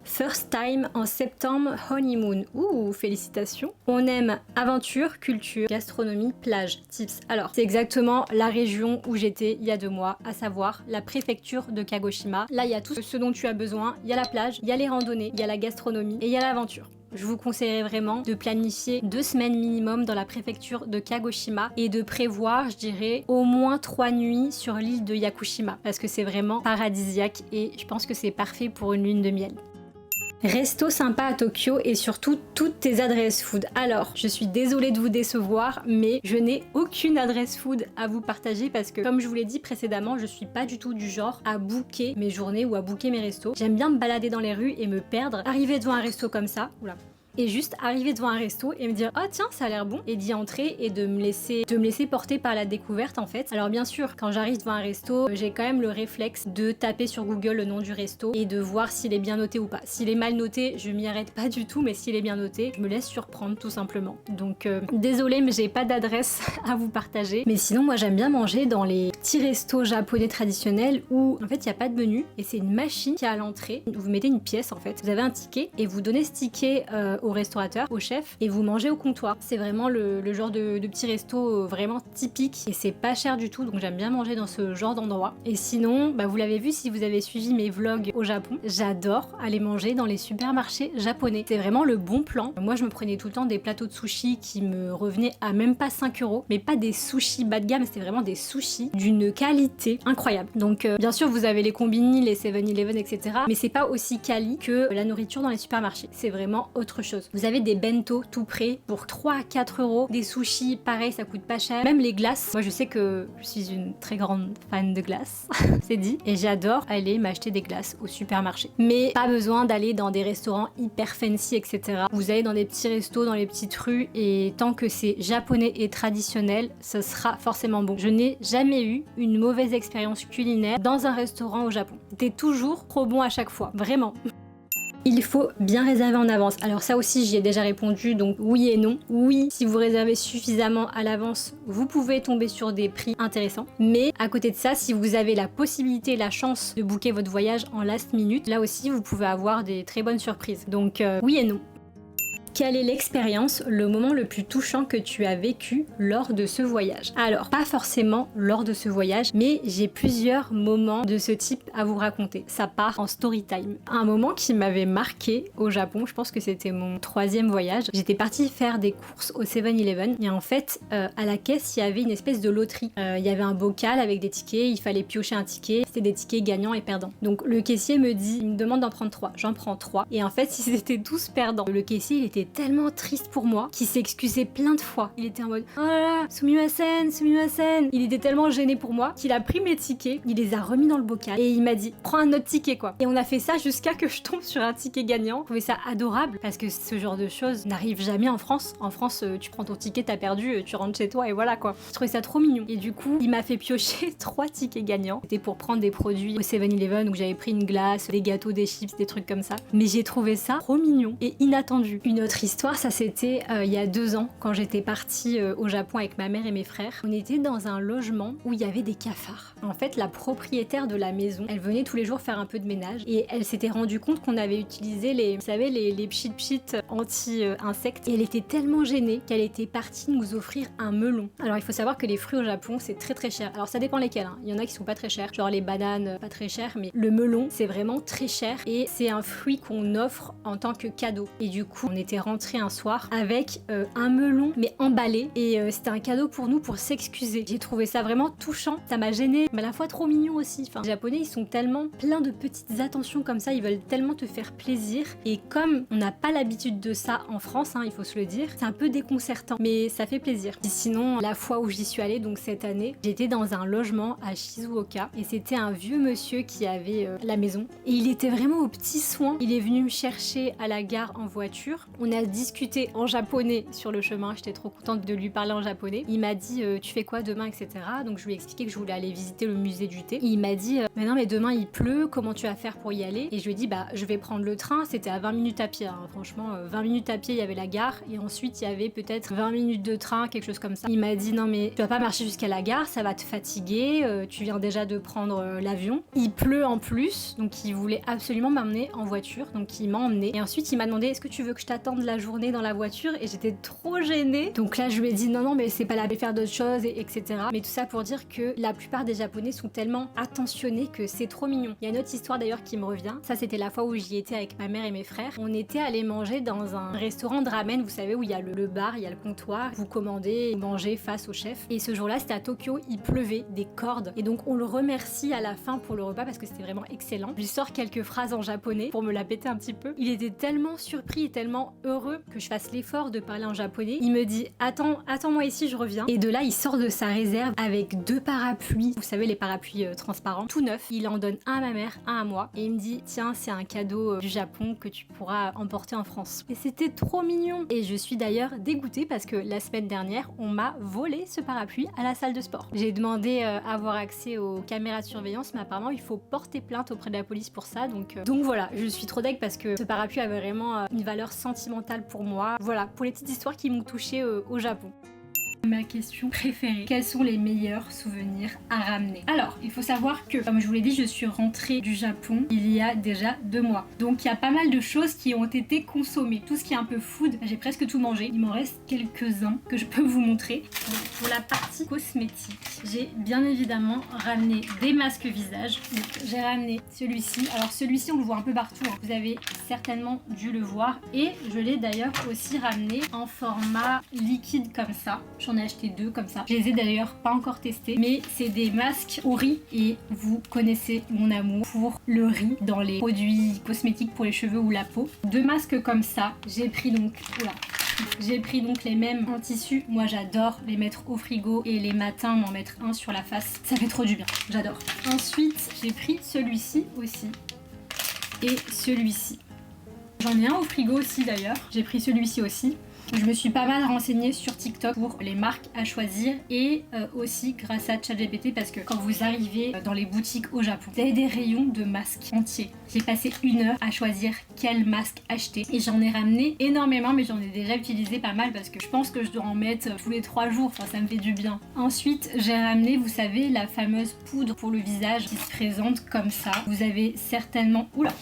First time en septembre, honeymoon. Ouh, félicitations. On aime aventure, culture, gastronomie, plage. Tips. Alors, c'est exactement la région où j'étais il y a 2 mois, à savoir la préfecture de Kagoshima. Là, il y a tout ce dont tu as besoin. Il y a la plage, il y a les randonnées, il y a la gastronomie et il y a l'aventure. je vous conseillerais vraiment de planifier 2 semaines minimum dans la préfecture de Kagoshima et de prévoir, je dirais, au moins 3 nuits sur l'île de Yakushima parce que c'est vraiment paradisiaque et je pense que c'est parfait pour une lune de miel. Resto sympa à Tokyo et surtout toutes tes adresses food. Alors, je suis désolée de vous décevoir, mais je n'ai aucune adresse food à vous partager parce que, comme je vous l'ai dit précédemment, je suis pas du tout du genre à booker mes journées ou à booker mes restos. J'aime bien me balader dans les rues et me perdre. Arriver devant un resto comme ça, oula, et juste arriver devant un resto et me dire oh tiens ça a l'air bon et d'y entrer et de me laisser porter par la découverte en fait. Alors bien sûr quand j'arrive devant un resto j'ai quand même le réflexe de taper sur Google le nom du resto et de voir s'il est bien noté ou pas. S'il est mal noté je m'y arrête pas du tout, mais s'il est bien noté je me laisse surprendre tout simplement. Donc désolée mais j'ai pas d'adresse à vous partager, mais sinon moi j'aime bien manger dans les petits restos japonais traditionnels où en fait il n'y a pas de menu et c'est une machine qui est à l'entrée. Vous mettez une pièce en fait, vous avez un ticket et vous donnez ce ticket au restaurateur, au chef, et vous mangez au comptoir. C'est vraiment le genre de petit resto vraiment typique et c'est pas cher du tout, donc j'aime bien manger dans ce genre d'endroit. Et sinon, bah, vous l'avez vu si vous avez suivi mes vlogs au Japon, j'adore aller manger dans les supermarchés japonais. C'est vraiment le bon plan. Moi je me prenais tout le temps des plateaux de sushi qui me revenaient à même pas 5 €, mais pas des sushis bas de gamme, c'était vraiment des sushis d'une qualité incroyable. Donc bien sûr vous avez les combini, les 7-Eleven, etc. mais c'est pas aussi quali que la nourriture dans les supermarchés. C'est vraiment autre chose. Vous avez des bento tout prêts pour 3 à 4 €, des sushis, pareil, ça coûte pas cher. Même les glaces, moi je sais que je suis une très grande fan de glaces, c'est dit, et j'adore aller m'acheter des glaces au supermarché. Mais pas besoin d'aller dans des restaurants hyper fancy, etc. Vous allez dans des petits restos, dans les petites rues, et tant que c'est japonais et traditionnel, ce sera forcément bon. Je n'ai jamais eu une mauvaise expérience culinaire dans un restaurant au Japon. C'était toujours trop bon à chaque fois, vraiment. Il faut bien réserver en avance. Alors ça aussi j'y ai déjà répondu, donc oui et non. Oui, si vous réservez suffisamment à l'avance, vous pouvez tomber sur des prix intéressants. Mais à côté de ça, si vous avez la possibilité, la chance de booker votre voyage en last minute, là aussi vous pouvez avoir des très bonnes surprises. Donc oui et non. Quelle est l'expérience, le moment le plus touchant que tu as vécu lors de ce voyage? Alors, pas forcément lors de ce voyage, mais j'ai plusieurs moments de ce type à vous raconter. Ça part en story time. Un moment qui m'avait marqué au Japon, je pense que c'était mon 3e voyage. J'étais partie faire des courses au 7-Eleven et en fait, à la caisse, il y avait une espèce de loterie. Il y avait un bocal avec des tickets, il fallait piocher un ticket. C'était des tickets gagnants et perdants. Donc le caissier me demande d'en prendre 3. J'en prends 3. Et en fait, si c'était tous perdants, le caissier, il était tellement triste pour moi qu'il s'est excusé plein de fois. Il était en mode oh là là, sumimasen, sumimasen. Il était tellement gêné pour moi qu'il a pris mes tickets, il les a remis dans le bocal et il m'a dit prends un autre ticket quoi. Et on a fait ça jusqu'à que je tombe sur un ticket gagnant. Je trouvais ça adorable parce que ce genre de choses n'arrive jamais en France. En France, tu prends ton ticket, t'as perdu, tu rentres chez toi et voilà quoi. Je trouvais ça trop mignon. Et du coup, il m'a fait piocher 3 tickets gagnants. C'était pour prendre des produits au 7-Eleven où j'avais pris une glace, des gâteaux, des chips, des trucs comme ça. Mais j'ai trouvé ça trop mignon et inattendu. Une autre histoire, ça c'était il y a 2 ans quand j'étais partie au Japon avec ma mère et mes frères. On était dans un logement où il y avait des cafards. En fait, la propriétaire de la maison, elle venait tous les jours faire un peu de ménage et elle s'était rendue compte qu'on avait utilisé vous savez, les pchit-pchit anti-insectes. Et elle était tellement gênée qu'elle était partie nous offrir un melon. Alors il faut savoir que les fruits au Japon, c'est très très cher. Alors ça dépend lesquels, hein. Il y en a qui sont pas très chers, genre les bananes, pas très chères, mais le melon, c'est vraiment très cher et c'est un fruit qu'on offre en tant que cadeau. Et du coup, on était rentrés un soir avec un melon mais emballé et c'était un cadeau pour nous pour s'excuser. J'ai trouvé ça vraiment touchant, ça m'a gêné mais à la fois trop mignon aussi. Enfin, les Japonais ils sont tellement pleins de petites attentions comme ça, ils veulent tellement te faire plaisir et comme on n'a pas l'habitude de ça en France, hein, il faut se le dire, c'est un peu déconcertant mais ça fait plaisir. Et sinon, la fois où j'y suis allée, donc cette année, j'étais dans un logement à Shizuoka et c'était un vieux monsieur qui avait la maison et il était vraiment aux petits soins. Il est venu me chercher à la gare en voiture, on a discuté en japonais sur le chemin, j'étais trop contente de lui parler en japonais. Il m'a dit tu fais quoi demain, etc. Donc je lui ai expliqué que je voulais aller visiter le musée du thé. Et il m'a dit mais non mais demain il pleut, comment tu vas faire pour y aller? Et je lui ai dit bah je vais prendre le train, c'était à 20 minutes à pied, hein. Franchement 20 minutes à pied il y avait la gare et ensuite il y avait peut-être 20 minutes de train, quelque chose comme ça. Il m'a dit non mais tu vas pas marcher jusqu'à la gare, ça va te fatiguer, tu viens déjà de prendre l'avion. Il pleut en plus, donc il voulait absolument m'emmener en voiture, donc il m'a emmené et ensuite il m'a demandé est-ce que tu veux que je t'attende? de la journée dans la voiture et j'étais trop gênée. Donc là je lui ai dit non mais c'est pas la peine de faire d'autres choses etc. Mais tout ça pour dire que la plupart des Japonais sont tellement attentionnés que c'est trop mignon. Il y a une autre histoire d'ailleurs qui me revient. Ça c'était la fois où j'y étais avec ma mère et mes frères. On était allés manger dans un restaurant de ramen, vous savez où il y a le bar, il y a le comptoir, vous commandez, vous mangez face au chef. Et ce jour-là c'était à Tokyo, il pleuvait des cordes et donc on le remercie à la fin pour le repas parce que c'était vraiment excellent. Je lui sors quelques phrases en japonais pour me la péter un petit peu. Il était tellement surpris et tellement heureux que je fasse l'effort de parler en japonais. Il me dit attends-moi ici, je reviens. Et de là il sort de sa réserve avec 2 parapluies, vous savez les parapluies transparents, tout neuf. Il en donne un à ma mère, un à moi et il me dit tiens c'est un cadeau du Japon que tu pourras emporter en France. Et c'était trop mignon. Et je suis d'ailleurs dégoûtée parce que la semaine dernière on m'a volé ce parapluie à la salle de sport. J'ai demandé à avoir accès aux caméras de surveillance mais apparemment il faut porter plainte auprès de la police pour ça donc voilà, je suis trop deg parce que ce parapluie avait vraiment une valeur sentimentale pour moi. Voilà, pour les petites histoires qui m'ont touchée au Japon. Ma question préférée, quels sont les meilleurs souvenirs à ramener? Alors, il faut savoir que, comme je vous l'ai dit, je suis rentrée du Japon il y a déjà 2 mois. Donc il y a pas mal de choses qui ont été consommées. Tout ce qui est un peu food, j'ai presque tout mangé. Il m'en reste quelques-uns que je peux vous montrer. Donc, pour la partie cosmétique, j'ai bien évidemment ramené des masques visage. Donc j'ai ramené celui-ci. Alors celui-ci, on le voit un peu partout, hein. Vous avez certainement dû le voir. Et je l'ai d'ailleurs aussi ramené en format liquide comme ça. J'en ai acheté 2 comme ça. Je les ai d'ailleurs pas encore testés, mais c'est des masques au riz et vous connaissez mon amour pour le riz dans les produits cosmétiques pour les cheveux ou la peau. 2 masques comme ça. J'ai pris donc les mêmes en tissu. Moi j'adore les mettre au frigo et les matins m'en mettre un sur la face. Ça fait trop du bien. J'adore. Ensuite j'ai pris celui-ci aussi et celui-ci. J'en ai un au frigo aussi d'ailleurs. J'ai pris celui-ci aussi. Je me suis pas mal renseignée sur TikTok pour les marques à choisir et aussi grâce à ChatGPT parce que quand vous arrivez dans les boutiques au Japon, vous avez des rayons de masques entiers. J'ai passé 1 heure à choisir quel masque acheter et j'en ai ramené énormément mais j'en ai déjà utilisé pas mal parce que je pense que je dois en mettre tous les 3 jours, enfin ça me fait du bien. Ensuite j'ai ramené, vous savez, la fameuse poudre pour le visage qui se présente comme ça. Vous avez certainement... Oula!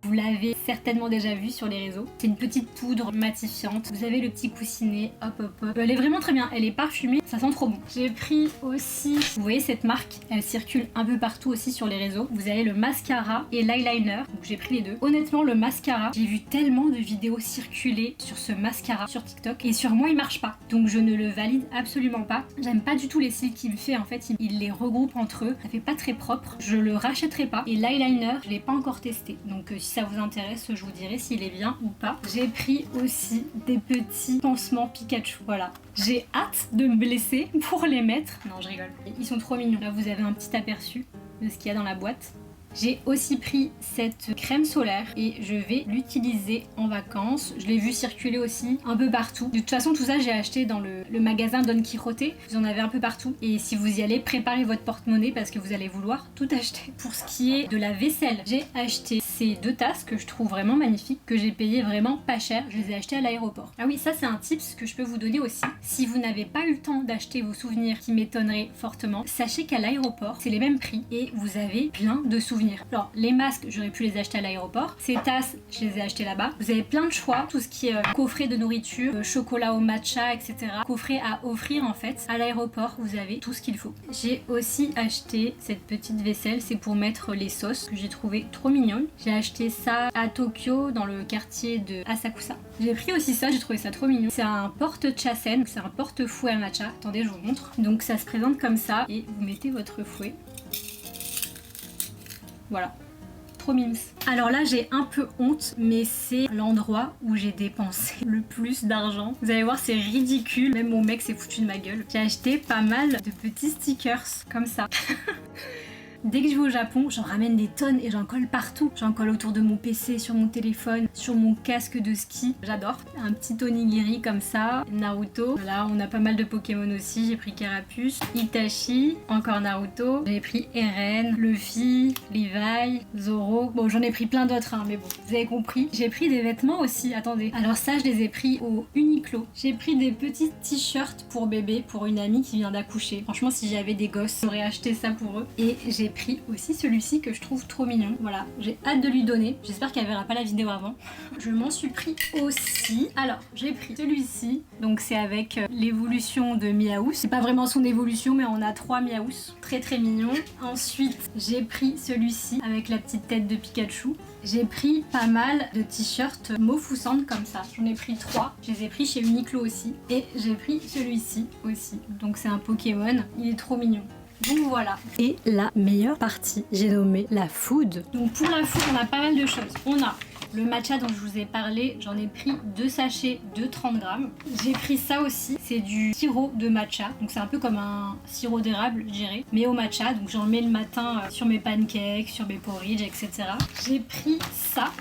Vous l'avez certainement déjà vu sur les réseaux. C'est une petite poudre matifiante. Vous avez le petit coussinet, hop hop hop. Elle est vraiment très bien, elle est parfumée, ça sent trop bon. J'ai pris aussi, vous voyez cette marque, elle circule un peu partout aussi sur les réseaux. Vous avez le mascara et l'eyeliner, donc j'ai pris les 2. Honnêtement le mascara, j'ai vu tellement de vidéos circuler sur ce mascara sur TikTok et sur moi il marche pas. Donc je ne le valide absolument pas. J'aime pas du tout les cils qu'il fait, en fait il les regroupe entre eux, ça fait pas très propre. Je le rachèterai pas et l'eyeliner je l'ai pas encore testé. Donc si ça vous intéresse, je vous dirai s'il est bien ou pas. J'ai pris aussi des petits pansements Pikachu, voilà. J'ai hâte de me blesser pour les mettre. Non, je rigole. Ils sont trop mignons. Là, vous avez un petit aperçu de ce qu'il y a dans la boîte. J'ai aussi pris cette crème solaire et je vais l'utiliser en vacances. Je l'ai vu circuler aussi un peu partout. De toute façon, tout ça, j'ai acheté dans le magasin Don Quijote. Vous en avez un peu partout. Et si vous y allez, préparez votre porte-monnaie parce que vous allez vouloir tout acheter. Pour ce qui est de la vaisselle, j'ai acheté ces 2 tasses que je trouve vraiment magnifiques, que j'ai payé vraiment pas cher. Je les ai achetées à l'aéroport. Ah oui, ça c'est un tips que je peux vous donner aussi. Si vous n'avez pas eu le temps d'acheter vos souvenirs, qui m'étonneraient fortement, sachez qu'à l'aéroport, c'est les mêmes prix et vous avez plein de souvenirs. Alors les masques, j'aurais pu les acheter à l'aéroport. Ces tasses, je les ai achetées là-bas. Vous avez plein de choix, tout ce qui est coffret de nourriture, chocolat au matcha, etc. Coffret à offrir en fait. À l'aéroport, vous avez tout ce qu'il faut. J'ai aussi acheté cette petite vaisselle, c'est pour mettre les sauces que j'ai trouvé trop mignonne. J'ai acheté ça à Tokyo, dans le quartier de Asakusa. J'ai pris aussi ça, j'ai trouvé ça trop mignon. C'est un porte-chasen, c'est un porte-fouet à matcha. Attendez, je vous montre. Donc ça se présente comme ça et vous mettez votre fouet. Voilà, trop mimes. Alors là j'ai un peu honte, mais c'est l'endroit où j'ai dépensé le plus d'argent. Vous allez voir, c'est ridicule, même mon mec s'est foutu de ma gueule. J'ai acheté pas mal de petits stickers comme ça. Dès que je vais au Japon, j'en ramène des tonnes et j'en colle partout. J'en colle autour de mon PC, sur mon téléphone, sur mon casque de ski. J'adore. Un petit onigiri comme ça. Naruto. Voilà, on a pas mal de Pokémon aussi. J'ai pris Carapuce, Itachi, encore Naruto. J'ai pris Eren, Luffy, Levi, Zoro. Bon, j'en ai pris plein d'autres, hein, mais bon, vous avez compris. J'ai pris des vêtements aussi. Attendez. Alors ça, je les ai pris au Uniqlo. J'ai pris des petits t-shirts pour bébé, pour une amie qui vient d'accoucher. Franchement, si j'avais des gosses, j'aurais acheté ça pour eux. Et j'ai pris aussi celui-ci que je trouve trop mignon. Voilà, j'ai hâte de lui donner. J'espère qu'elle verra pas la vidéo avant. Je m'en suis pris aussi. Alors, j'ai pris celui-ci. Donc c'est avec l'évolution de Miaou. C'est pas vraiment son évolution, mais on a 3 Miaous. Très très mignon. Ensuite, j'ai pris celui-ci avec la petite tête de Pikachu. J'ai pris pas mal de t-shirts Mofusand comme ça. J'en ai pris 3. Je les ai pris chez Uniqlo aussi. Et j'ai pris celui-ci aussi. Donc c'est un Pokémon. Il est trop mignon. Donc voilà. Et la meilleure partie, j'ai nommé la food. Donc pour la food, on a pas mal de choses. On a le matcha dont je vous ai parlé, j'en ai pris 2 sachets de 30 grammes. J'ai pris ça aussi, c'est du sirop de matcha. Donc c'est un peu comme un sirop d'érable, je dirais, mais au matcha. Donc j'en mets le matin sur mes pancakes, sur mes porridge, etc. J'ai pris ça.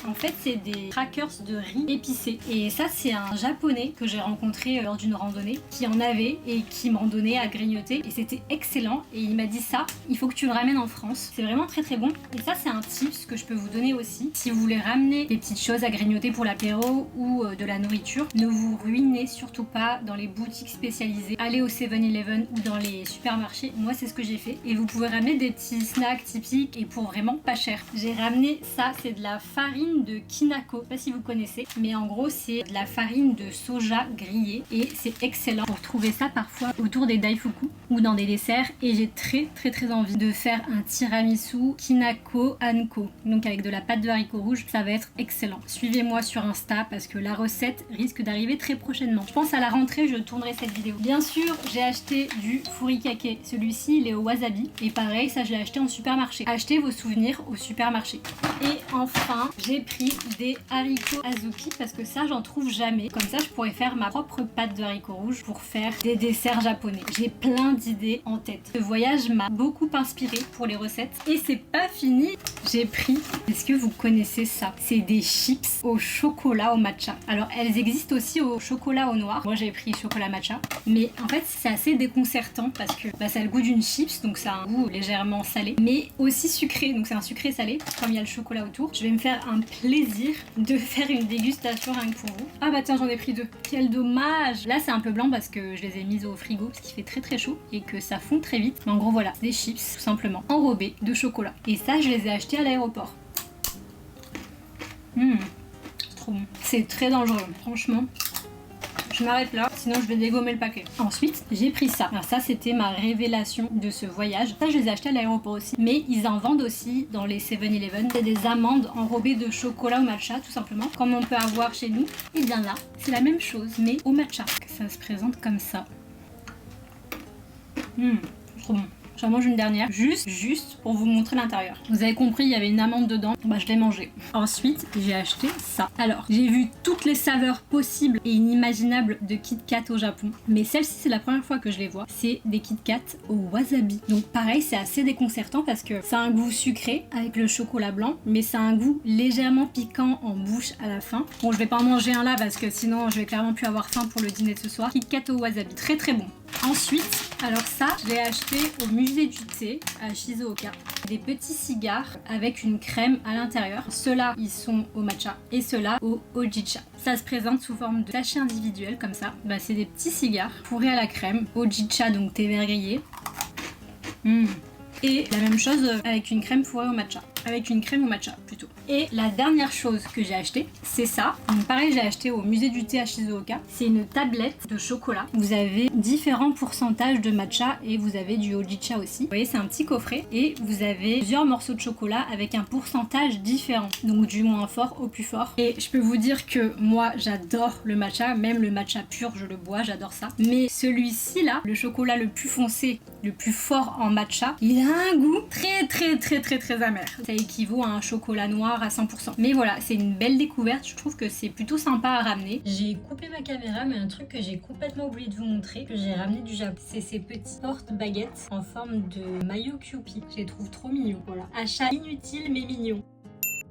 En fait, c'est des crackers de riz épicés. Et ça, c'est un japonais que j'ai rencontré lors d'une randonnée qui en avait et qui m'en donnait à grignoter. Et c'était excellent. Et il m'a dit ça, il faut que tu le ramènes en France. C'est vraiment très très bon. Et ça, c'est un tips que je peux vous donner aussi. Si vous voulez ramener des petites choses à grignoter pour l'apéro ou de la nourriture, ne vous ruinez surtout pas dans les boutiques spécialisées. Allez au 7-Eleven ou dans les supermarchés. Moi, c'est ce que j'ai fait. Et vous pouvez ramener des petits snacks typiques et pour vraiment pas cher. J'ai ramené ça, c'est de la farine de Kinako, je sais pas si vous connaissez, mais en gros c'est de la farine de soja grillée et c'est excellent. Pour trouver ça parfois autour des daifuku ou dans des desserts et j'ai très envie de faire un tiramisu Kinako Anko, donc avec de la pâte de haricots rouges, ça va être excellent. Suivez-moi sur Insta parce que la recette risque d'arriver très prochainement. Je pense à la rentrée je tournerai cette vidéo. Bien sûr j'ai acheté du furikake, celui-ci il est au wasabi et pareil ça je l'ai acheté en supermarché. Achetez vos souvenirs au supermarché. Et enfin j'ai pris des haricots azuki parce que ça j'en trouve jamais. Comme ça je pourrais faire ma propre pâte de haricots rouges pour faire des desserts japonais. J'ai plein d'idées en tête. Ce voyage m'a beaucoup inspiré pour les recettes. Et c'est pas fini. J'ai pris, est-ce que vous connaissez ça? C'est des chips au chocolat au matcha. Alors elles existent aussi au chocolat au noir. Moi j'ai pris chocolat matcha. Mais en fait c'est assez déconcertant parce que ça a le goût d'une chips. Donc ça a un goût légèrement salé. Mais aussi sucré. Donc c'est un sucré salé. Comme il y a le chocolat autour. Je vais me faire un plaisir de faire une dégustation rien que pour vous. Ah bah tiens j'en ai pris 2. Quel dommage. Là c'est un peu blanc parce que je les ai mises au frigo parce qu'il fait très chaud et que ça fond très vite. Mais en gros voilà, des chips tout simplement enrobés de chocolat. Et ça je les ai achetés à l'aéroport. C'est trop bon. C'est très dangereux franchement. Je m'arrête là, sinon je vais dégommer le paquet. Ensuite, j'ai pris ça. Alors ça, c'était ma révélation de ce voyage. Ça, je les ai achetés à l'aéroport aussi. Mais ils en vendent aussi dans les 7-Eleven. C'est des amandes enrobées de chocolat au matcha, tout simplement. Comme on peut avoir chez nous. Et bien là, c'est la même chose, mais au matcha. Ça se présente comme ça. Trop bon. J'en mange une dernière, juste pour vous montrer l'intérieur. Vous avez compris, il y avait une amande dedans, bah je l'ai mangée. Ensuite, j'ai acheté ça. Alors, j'ai vu toutes les saveurs possibles et inimaginables de Kit Kat au Japon. Mais celle-ci, c'est la première fois que je les vois. C'est des Kit Kat au wasabi. Donc pareil, c'est assez déconcertant parce que ça a un goût sucré avec le chocolat blanc, mais ça a un goût légèrement piquant en bouche à la fin. Bon, je vais pas en manger un là parce que sinon, je vais clairement plus avoir faim pour le dîner de ce soir. Kit Kat au wasabi, très bon. Ensuite, alors ça, je l'ai acheté au musée du thé à Shizuoka. Des petits cigares avec une crème à l'intérieur. Ceux-là, ils sont au matcha et ceux-là au hojicha. Ça se présente sous forme de sachets individuels comme ça. Bah, c'est des petits cigares fourrés à la crème. Hojicha, donc thé vert grillé. Et la même chose avec une crème fourrée au matcha. Avec une crème au matcha plutôt. Et la dernière chose que j'ai acheté, c'est ça. Donc pareil, j'ai acheté au musée du thé à Shizuoka. C'est une tablette de chocolat. Vous avez différents pourcentages de matcha et vous avez du hojicha aussi. Vous voyez, c'est un petit coffret et vous avez plusieurs morceaux de chocolat avec un pourcentage différent. Donc du moins fort au plus fort. Et je peux vous dire que moi, j'adore le matcha. Même le matcha pur, je le bois, j'adore ça. Mais celui-ci là, le chocolat le plus foncé, le plus fort en matcha, il a un goût très amer. Ça équivaut à un chocolat noir à 100%. Mais voilà, c'est une belle découverte, je trouve que c'est plutôt sympa à ramener. J'ai coupé ma caméra, mais un truc que j'ai complètement oublié de vous montrer, que j'ai ramené du Japon, c'est ces petits porte-baguettes en forme de maillot Kewpie. Je les trouve trop mignons, voilà. Achat inutile mais mignon.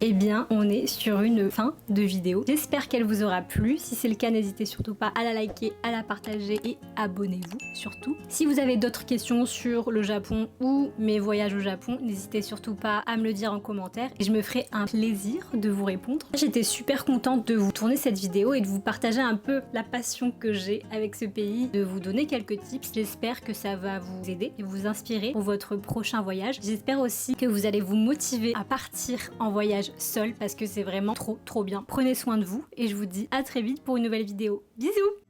eh bien on est sur une fin de vidéo. J'espère qu'elle vous aura plu. Si c'est le cas, n'hésitez surtout pas à la liker, à la partager et abonnez-vous surtout. Si vous avez d'autres questions sur le Japon ou mes voyages au Japon, n'hésitez surtout pas à me le dire en commentaire et je me ferai un plaisir de vous répondre. J'étais super contente de vous tourner cette vidéo et de vous partager un peu la passion que j'ai avec ce pays, de vous donner quelques tips. J'espère que ça va vous aider et vous inspirer pour votre prochain voyage. J'espère aussi que vous allez vous motiver à partir en voyage seul parce que c'est vraiment trop bien. Prenez soin de vous et je vous dis à très vite pour une nouvelle vidéo. Bisous!